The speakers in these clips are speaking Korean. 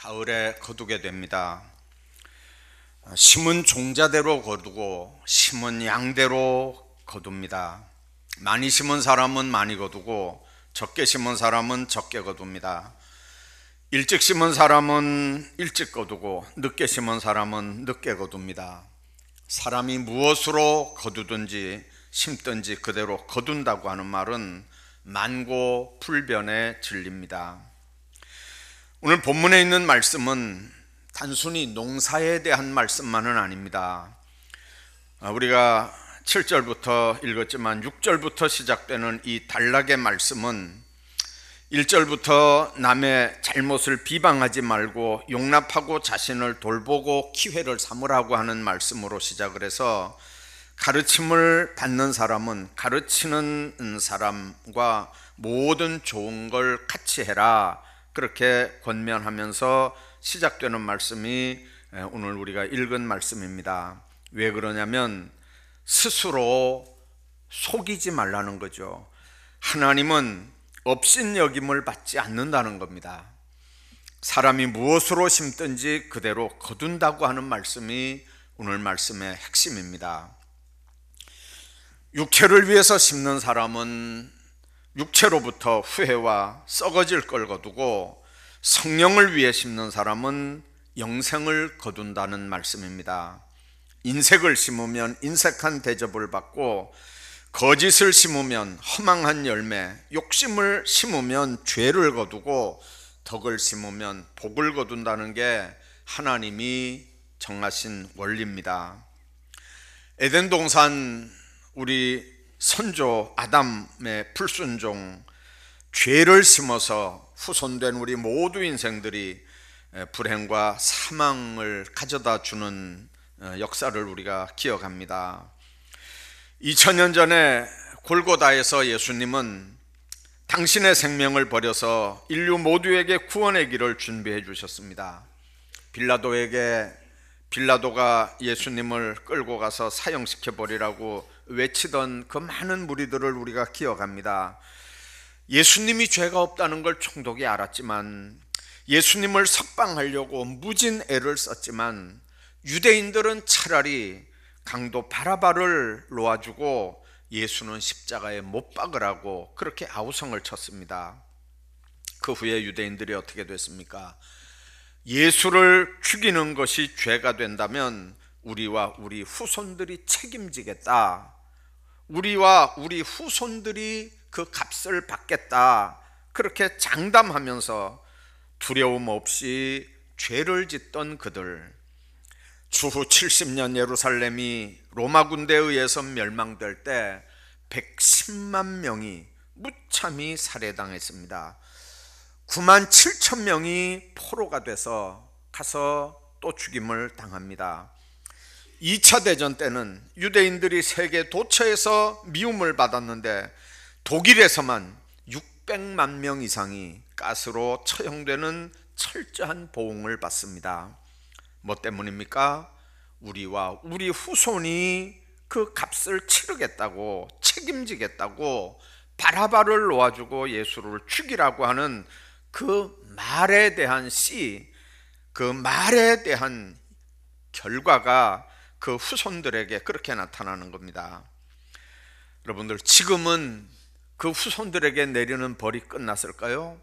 가을에 거두게 됩니다. 심은 종자대로 거두고 심은 양대로 거둡니다. 많이 심은 사람은 많이 거두고 적게 심은 사람은 적게 거둡니다. 일찍 심은 사람은 일찍 거두고 늦게 심은 사람은 늦게 거둡니다. 사람이 무엇으로 거두든지 심든지 그대로 거둔다고 하는 말은 만고불변의 진리입니다. 오늘 본문에 있는 말씀은 단순히 농사에 대한 말씀만은 아닙니다. 우리가 7절부터 읽었지만 6절부터 시작되는 이 단락의 말씀은 1절부터 남의 잘못을 비방하지 말고 용납하고 자신을 돌보고 기회를 삼으라고 하는 말씀으로 시작을 해서 가르침을 받는 사람은 가르치는 사람과 모든 좋은 걸 같이 해라, 그렇게 권면하면서 시작되는 말씀이 오늘 우리가 읽은 말씀입니다. 왜 그러냐면 스스로 속이지 말라는 거죠. 하나님은 업신여김을 받지 않는다는 겁니다. 사람이 무엇으로 심든지 그대로 거둔다고 하는 말씀이 오늘 말씀의 핵심입니다. 육체를 위해서 심는 사람은 육체로부터 후회와 썩어질 걸 거두고 성령을 위해 심는 사람은 영생을 거둔다는 말씀입니다. 인색을 심으면 인색한 대접을 받고 거짓을 심으면 허망한 열매, 욕심을 심으면 죄를 거두고 덕을 심으면 복을 거둔다는 게 하나님이 정하신 원리입니다. 에덴 동산 우리 선조 아담의 불순종, 죄를 심어서 후손된 우리 모두 인생들이 불행과 사망을 가져다 주는 역사를 우리가 기억합니다. 2000년 전에 골고다에서 예수님은 당신의 생명을 버려서 인류 모두에게 구원의 길을 준비해 주셨습니다. 빌라도가 예수님을 끌고 가서 사형시켜 버리라고 외치던 그 많은 무리들을 우리가 기억합니다. 예수님이 죄가 없다는 걸 총독이 알았지만 예수님을 석방하려고 무진 애를 썼지만 유대인들은 차라리 강도 바라바를 놓아주고 예수는 십자가에 못 박으라고 그렇게 아우성을 쳤습니다. 그 후에 유대인들이 어떻게 됐습니까? 예수를 죽이는 것이 죄가 된다면 우리와 우리 후손들이 책임지겠다, 우리와 우리 후손들이 그 값을 받겠다, 그렇게 장담하면서 두려움 없이 죄를 짓던 그들, 주후 70년 예루살렘이 로마 군대에 의해서 멸망될 때 110만 명이 무참히 살해당했습니다. 9만 7천 명이 포로가 돼서 가서 또 죽임을 당합니다. 2차 대전 때는 유대인들이 세계 도처에서 미움을 받았는데 독일에서만 600만 명 이상이 가스로 처형되는 철저한 보응을 받습니다. 뭐 때문입니까? 우리와 우리 후손이 그 값을 치르겠다고, 책임지겠다고 바라바를 놓아주고 예수를 죽이라고 하는 그 말에 대한 그 말에 대한 결과가 그 후손들에게 그렇게 나타나는 겁니다. 여러분들, 지금은 그 후손들에게 내리는 벌이 끝났을까요?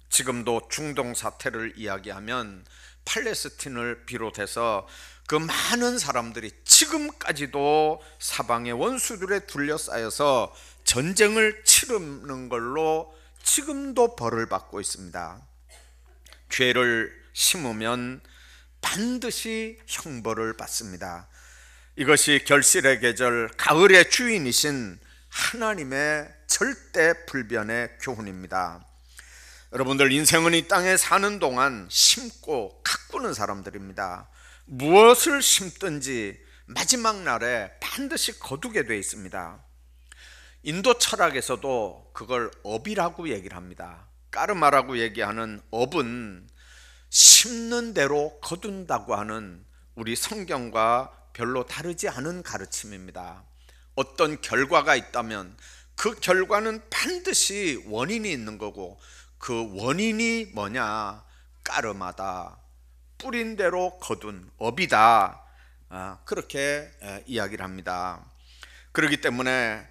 지금도 중동 사태를 이야기하면 팔레스틴을 비롯해서 그 많은 사람들이 지금까지도 사방의 원수들에 둘러싸여서 전쟁을 치르는 걸로 지금도 벌을 받고 있습니다. 죄를 심으면 반드시 형벌을 받습니다. 이것이 결실의 계절 가을의 주인이신 하나님의 절대 불변의 교훈입니다. 여러분들, 인생은 이 땅에 사는 동안 심고 가꾸는 사람들입니다. 무엇을 심든지 마지막 날에 반드시 거두게 되어 있습니다. 인도 철학에서도 그걸 업이라고 얘기를 합니다. 까르마라고 얘기하는 업은 심는 대로 거둔다고 하는 우리 성경과 별로 다르지 않은 가르침입니다. 어떤 결과가 있다면 그 결과는 반드시 원인이 있는 거고, 그 원인이 뭐냐? 까르마다, 뿌린 대로 거둔 업이다. 그렇게 이야기를 합니다. 그렇기 때문에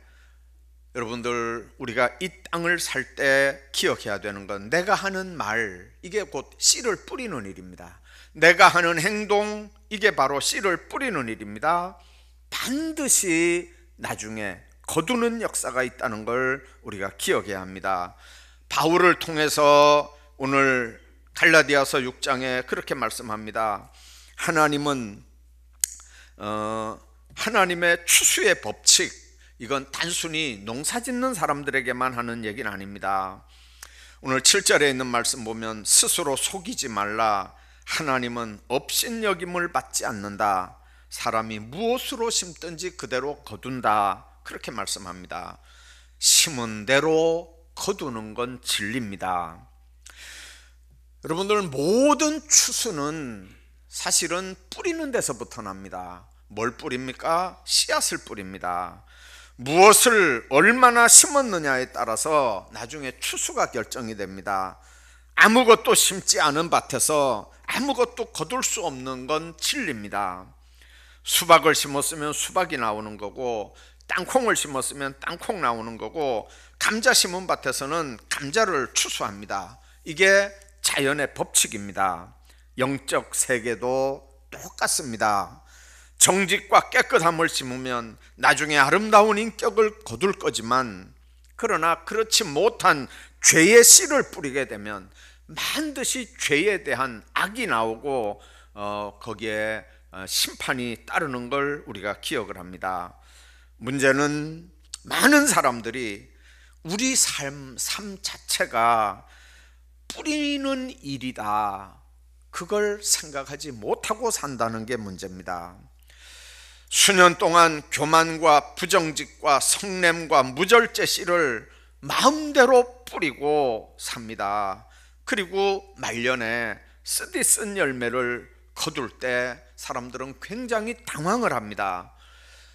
여러분들, 우리가 이 땅을 살 때 기억해야 되는 건, 내가 하는 말, 이게 곧 씨를 뿌리는 일입니다. 내가 하는 행동, 이게 바로 씨를 뿌리는 일입니다. 반드시 나중에 거두는 역사가 있다는 걸 우리가 기억해야 합니다. 바울을 통해서 오늘 갈라디아서 6장에 그렇게 말씀합니다. 하나님은 하나님의 추수의 법칙, 이건 단순히 농사 짓는 사람들에게만 하는 얘기는 아닙니다. 오늘 7절에 있는 말씀 보면, 스스로 속이지 말라. 하나님은 업신여김을 받지 않는다. 사람이 무엇으로 심든지 그대로 거둔다. 그렇게 말씀합니다. 심은 대로 거두는 건 진리입니다. 여러분들, 모든 추수는 사실은 뿌리는 데서부터 납니다. 뭘 뿌립니까? 씨앗을 뿌립니다. 무엇을 얼마나 심었느냐에 따라서 나중에 추수가 결정이 됩니다. 아무것도 심지 않은 밭에서 아무것도 거둘 수 없는 건 진리입니다. 수박을 심었으면 수박이 나오는 거고, 땅콩을 심었으면 땅콩 나오는 거고, 감자 심은 밭에서는 감자를 추수합니다. 이게 자연의 법칙입니다. 영적 세계도 똑같습니다. 정직과 깨끗함을 심으면 나중에 아름다운 인격을 거둘 거지만, 그러나 그렇지 못한 죄의 씨를 뿌리게 되면 반드시 죄에 대한 악이 나오고 거기에 심판이 따르는 걸 우리가 기억을 합니다. 문제는 많은 사람들이 우리 삶 자체가 뿌리는 일이다, 그걸 생각하지 못하고 산다는 게 문제입니다. 수년 동안 교만과 부정직과 성냄과 무절제 씨를 마음대로 뿌리고 삽니다. 그리고 말년에 쓰디쓴 열매를 거둘 때 사람들은 굉장히 당황을 합니다.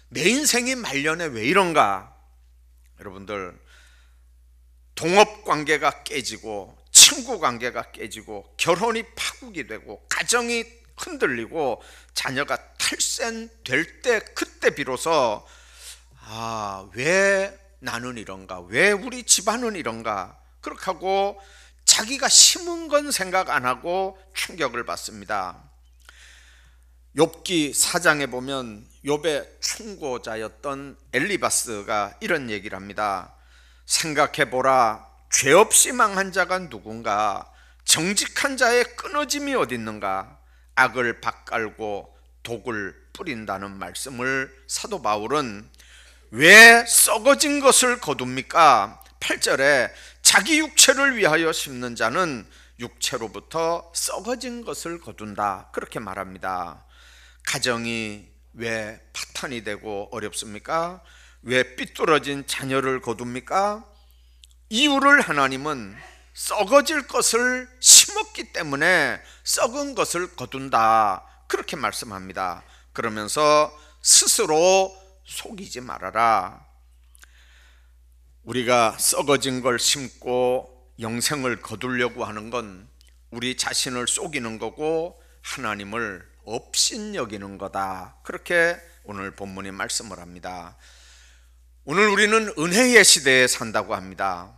내 인생이 말년에 왜 이런가? 여러분들, 동업관계가 깨지고 친구 관계가 깨지고 결혼이 파국이 되고 가정이 흔들리고 자녀가 탈센될 때, 그때 비로소 왜 나는 이런가, 왜 우리 집안은 이런가, 그렇게 하고 자기가 심은 건 생각 안 하고 충격을 받습니다. 욥기 4장에 보면 욥의 충고자였던 엘리바스가 이런 얘기를 합니다. 생각해보라, 죄 없이 망한 자가 누군가? 정직한 자의 끊어짐이 어디 있는가? 악을 밭깔고 독을 뿌린다는 말씀을 사도 바울은 왜 썩어진 것을 거둡니까? 8절에 자기 육체를 위하여 심는 자는 육체로부터 썩어진 것을 거둔다, 그렇게 말합니다. 가정이 왜 파탄이 되고 어렵습니까? 왜 삐뚤어진 자녀를 거둡니까? 이유를 하나님은 썩어질 것을 심었기 때문에 썩은 것을 거둔다, 그렇게 말씀합니다. 그러면서 스스로 속이지 말아라. 우리가 썩어진 걸 심고 영생을 거두려고 하는 건 우리 자신을 속이는 거고 하나님을 업신여기는 거다, 그렇게 오늘 본문이 말씀을 합니다. 오늘 우리는 은혜의 시대에 산다고 합니다.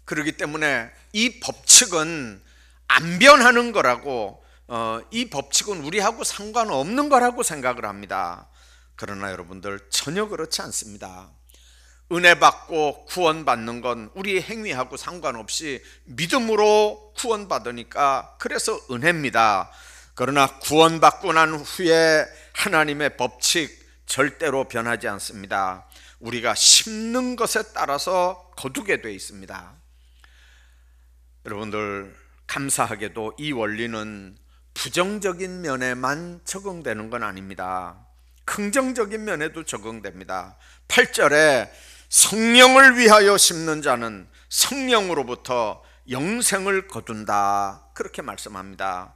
그렇기 때문에 이 법칙은 안 변하는 거라고, 이 법칙은 우리하고 상관없는 거라고 생각을 합니다. 그러나 여러분들, 전혀 그렇지 않습니다. 은혜 받고 구원받는 건 우리 행위하고 상관없이 믿음으로 구원받으니까, 그래서 은혜입니다. 그러나 구원받고 난 후에 하나님의 법칙 절대로 변하지 않습니다. 우리가 심는 것에 따라서 거두게 되어 있습니다. 여러분들, 감사하게도 이 원리는 부정적인 면에만 적용되는 건 아닙니다. 긍정적인 면에도 적용됩니다. 8절에 성령을 위하여 심는 자는 성령으로부터 영생을 거둔다, 그렇게 말씀합니다.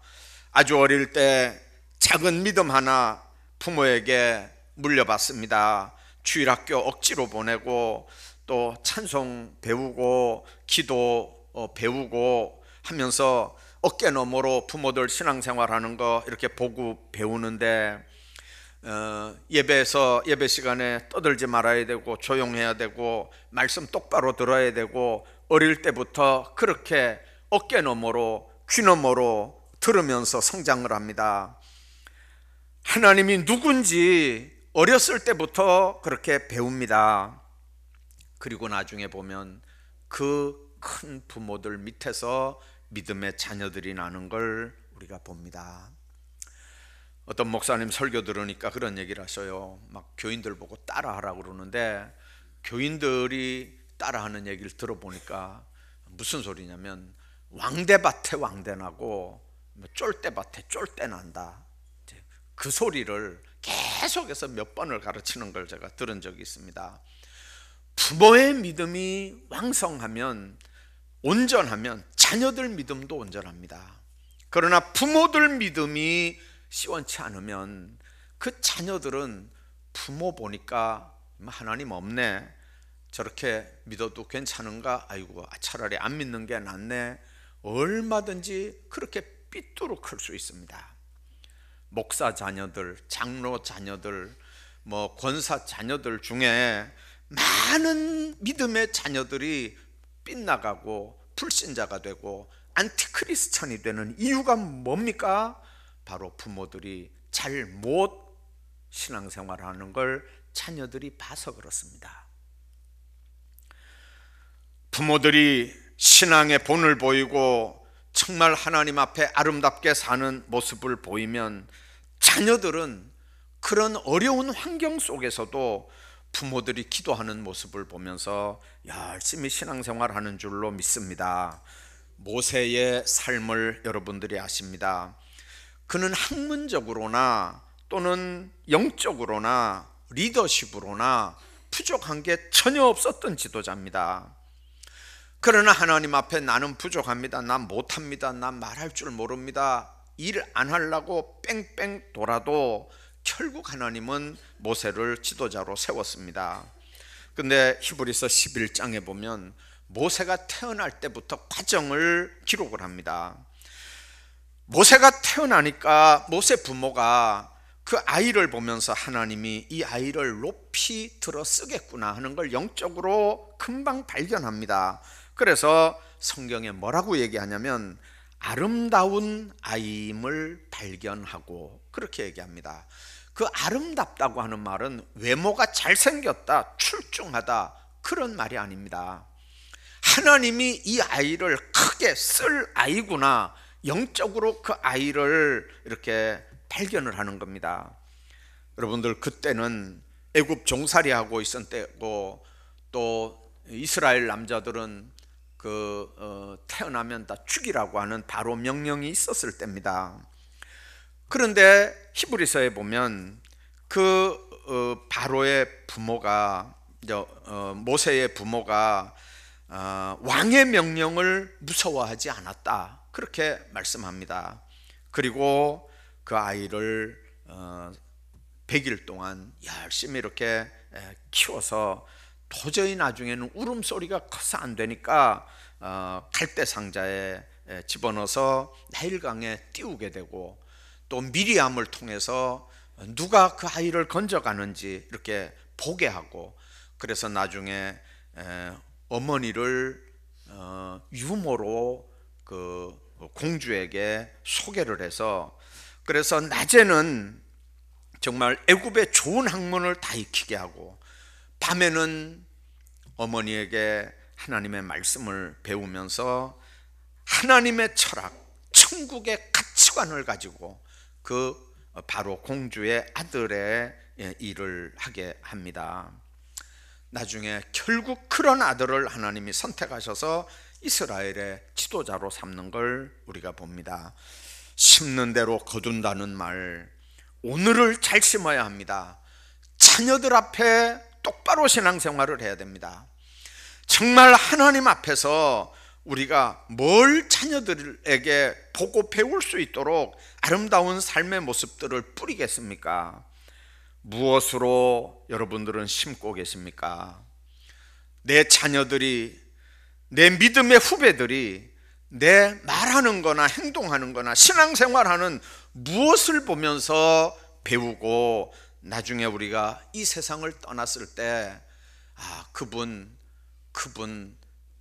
아주 어릴 때 작은 믿음 하나 부모에게 물려받습니다. 주일학교 억지로 보내고 또 찬송 배우고 기도 배우고 하면서 어깨너머로 부모들 신앙생활하는 거 이렇게 보고 배우는데 예배에서 예배 시간에 떠들지 말아야 되고 조용해야 되고 말씀 똑바로 들어야 되고 어릴 때부터 그렇게 어깨너머로 귀너머로 들으면서 성장을 합니다. 하나님이 누군지 어렸을 때부터 그렇게 배웁니다. 그리고 나중에 보면 그 큰 부모들 밑에서 믿음의 자녀들이 나는 걸 우리가 봅니다. 어떤 목사님 설교 들으니까 그런 얘기를 하셔요. 막 교인들 보고 따라하라고 그러는데 교인들이 따라하는 얘기를 들어보니까 무슨 소리냐면 왕대밭에 왕대나고 쫄대밭에 쫄대난다. 그 소리를 계속해서 몇 번을 가르치는 걸 제가 들은 적이 있습니다. 부모의 믿음이 왕성하면 온전하면 자녀들 믿음도 온전합니다. 그러나 부모들 믿음이 시원치 않으면 그 자녀들은 부모 보니까 하나님 없네, 저렇게 믿어도 괜찮은가, 아이고 차라리 안 믿는 게 낫네, 얼마든지 그렇게 삐뚤어 클 수 있습니다. 목사 자녀들, 장로 자녀들, 권사 자녀들 중에 많은 믿음의 자녀들이 빗나가고 불신자가 되고 안티크리스천이 되는 이유가 뭡니까? 바로 부모들이 잘못 신앙생활하는 걸 자녀들이 봐서 그렇습니다. 부모들이 신앙의 본을 보이고 정말 하나님 앞에 아름답게 사는 모습을 보이면 자녀들은 그런 어려운 환경 속에서도 부모들이 기도하는 모습을 보면서 열심히 신앙생활하는 줄로 믿습니다. 모세의 삶을 여러분들이 아십니다. 그는 학문적으로나 또는 영적으로나 리더십으로나 부족한 게 전혀 없었던 지도자입니다. 그러나 하나님 앞에 나는 부족합니다, 난 못합니다, 난 말할 줄 모릅니다, 일 안 하려고 뺑뺑 돌아도 결국 하나님은 모세를 지도자로 세웠습니다. 근데 히브리서 11장에 보면 모세가 태어날 때부터 과정을 기록을 합니다. 모세가 태어나니까 모세 부모가 그 아이를 보면서 하나님이 이 아이를 높이 들어 쓰겠구나 하는 걸 영적으로 금방 발견합니다. 그래서 성경에 뭐라고 얘기하냐면 아름다운 아이임을 발견하고 그렇게 얘기합니다. 그 아름답다고 하는 말은 외모가 잘생겼다, 출중하다 그런 말이 아닙니다. 하나님이 이 아이를 크게 쓸 아이구나, 영적으로 그 아이를 이렇게 발견을 하는 겁니다. 여러분들, 그때는 애굽 종살이하고 있었을 때고 또 이스라엘 남자들은 태어나면 다 죽이라고 하는 바로 명령이 있었을 때입니다. 그런데 히브리서에 보면 바로의 부모가, 모세의 부모가 왕의 명령을 무서워하지 않았다 그렇게 말씀합니다. 그리고 그 아이를 100일 동안 열심히 이렇게 키워서 도저히 나중에는 울음소리가 커서 안 되니까 갈대 상자에 집어넣어서 나일강에 띄우게 되고 또 미리암을 통해서 누가 그 아이를 건져가는지 이렇게 보게 하고, 그래서 나중에 어머니를 유모로 그 공주에게 소개를 해서, 그래서 낮에는 정말 애굽의 좋은 학문을 다 익히게 하고 밤에는 어머니에게 하나님의 말씀을 배우면서 하나님의 철학, 천국의 가치관을 가지고 그 바로 공주의 아들의 일을 하게 합니다. 나중에 결국 그런 아들을 하나님이 선택하셔서 이스라엘의 지도자로 삼는 걸 우리가 봅니다. 심는 대로 거둔다는 말, 오늘을 잘 심어야 합니다. 자녀들 앞에 똑바로 신앙생활을 해야 됩니다. 정말 하나님 앞에서 우리가 뭘 자녀들에게 보고 배울 수 있도록 아름다운 삶의 모습들을 뿌리겠습니까? 무엇으로 여러분들은 심고 계십니까? 내 자녀들이, 내 믿음의 후배들이 내 말하는 거나 행동하는 거나 신앙생활하는 무엇을 보면서 배우고 나중에 우리가 이 세상을 떠났을 때 그분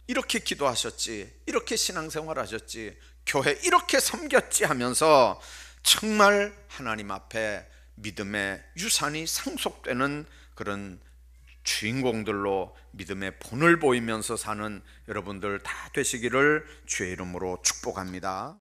이렇게 기도하셨지, 이렇게 신앙생활 하셨지, 교회 이렇게 섬겼지 하면서 정말 하나님 앞에 믿음의 유산이 상속되는 그런 주인공들로 믿음의 본을 보이면서 사는 여러분들 다 되시기를 주의 이름으로 축복합니다.